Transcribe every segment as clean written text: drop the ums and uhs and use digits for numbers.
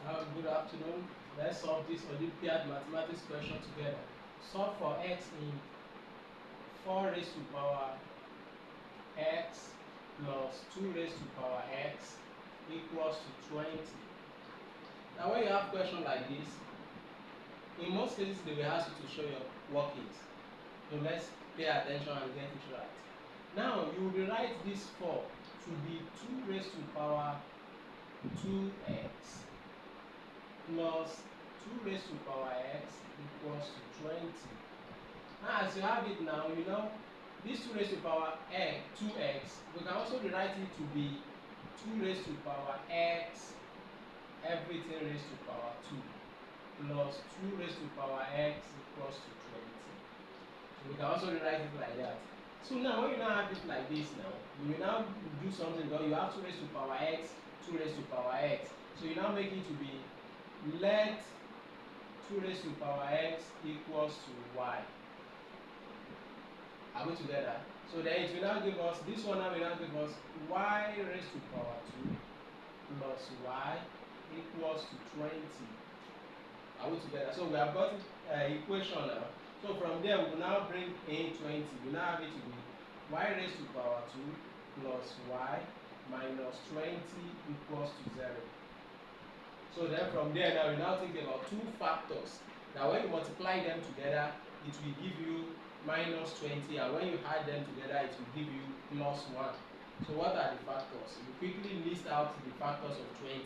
Good afternoon. Let's solve this Olympiad Mathematics question together. Solve for x in 4 raised to power x plus 2 raised to power x equals to 20. Now when you have a question like this, in most cases they will ask you to show your workings. So let's pay attention and get it right. Now you will rewrite this 4 to be 2 raised to power 2x plus 2 raised to power x equals to 20. Now as you have it now, you know this 2 raised to power 2x, we can also rewrite it to be 2 raised to power x everything raised to power 2 plus 2 raised to power x equals to 20. So we can also rewrite it like that. So now when you now have it like this now, you will now do something because you have 2 raised to power x, 2 raised to power x. So you now make it to be let 2 raised to power x equals to y. Are we together? So then it will now give us, this one now will now give us y raised to power 2 plus y equals to 20. Are we together? So we have got equation now. So from there we will now bring in 20. We now have it to be y raised to power 2 plus y minus 20 equals to 0. So then from there now we now think about two factors. Now when you multiply them together, it will give you minus 20, and when you add them together, it will give you plus 1. So what are the factors? You quickly list out the factors of 20.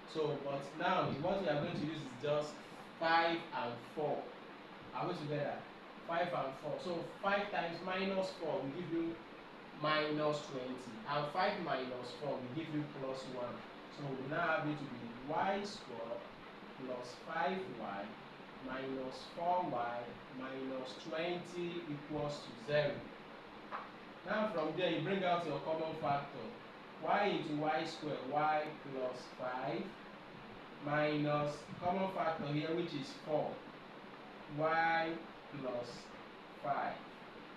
So, but now what we are going to use is just 5 and 4. Are we together? 5 and 4. So 5 times minus 4 will give you minus 20. And 5 minus 4 will give you plus 1. So we now have it to be y squared plus 5y minus 4y minus 20 equals to 0. Now from there you bring out your common factor. Y into y squared, y plus 5 minus common factor here, which is 4, y plus 5.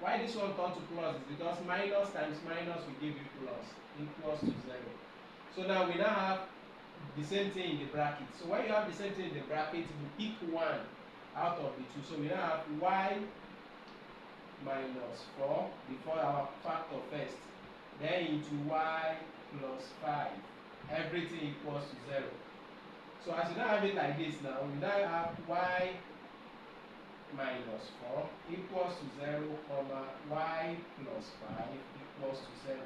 Why this one turned to plus is because minus times minus will give you plus, equals to 0. So now we now have the same thing in the bracket. So when you have the same thing in the bracket, you pick one out of the two. So we now have y minus 4 before our factor first, then into y plus 5, everything equals to 0. So as you now have it like this now, we now have y minus 4 equals to 0, comma y plus 5 equals to 0.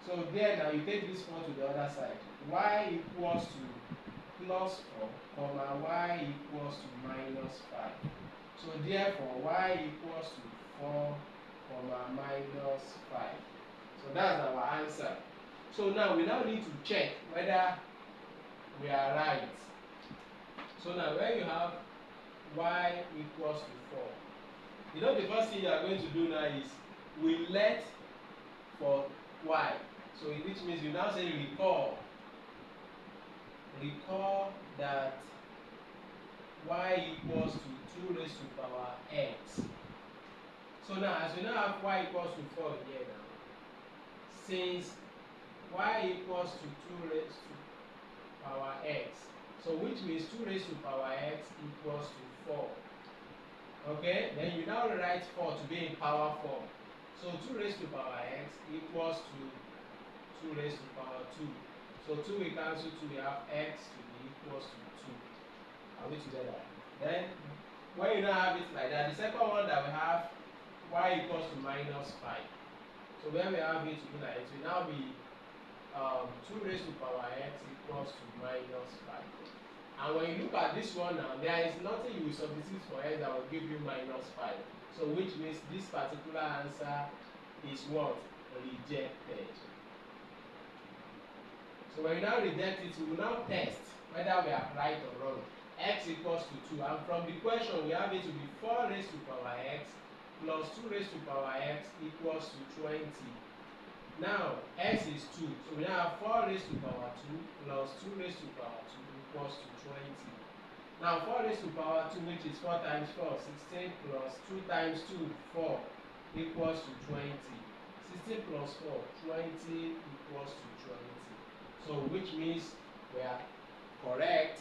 So there now you take this 4 to the other side. Y equals to plus 4, comma y equals to minus 5. So therefore y equals to 4, comma minus 5. So that's our answer. So now we now need to check whether we are right. So now when you have y equals to 4, you know the first thing you are going to do now is we let for y. So which means you now say recall that y equals to 2 raised to power x. So now as we now have y equals to 4 here now, since y equals to 2 raised to power x, so which means 2 raised to power x equals to 4. Okay, then you now write 4 to be in power form. So 2 raised to power x equals to 2 raised to power 2. So 2 we cancel 2, we have x to be equals to 2. Are we together? Then when you now have it like that, the second one that we have y equals to minus 5. So when we have it to be like it will now be 2 raised to power x equals to minus 5. And when you look at this one now, there is nothing you will substitute for x that will give you minus 5. So which means this particular answer is what? Rejected. So when you now reject it, we will now test whether we are right or wrong. X equals to 2, and from the question we have it to be 4 raised to power x plus 2 raised to power x equals to 20. Now x is 2, so we now have 4 raised to power 2 plus 2 raised to power 2 equals to 20. Now 4 raised to power 2, which is 4 times 4, 16 plus 2 times 2, 4 equals to 20. 16 plus 4, 20 equals to 20. So which means we are correct.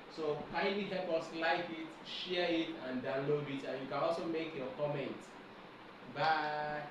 So kindly help us like it, share it, and download it, and you can also make your comment. Bye.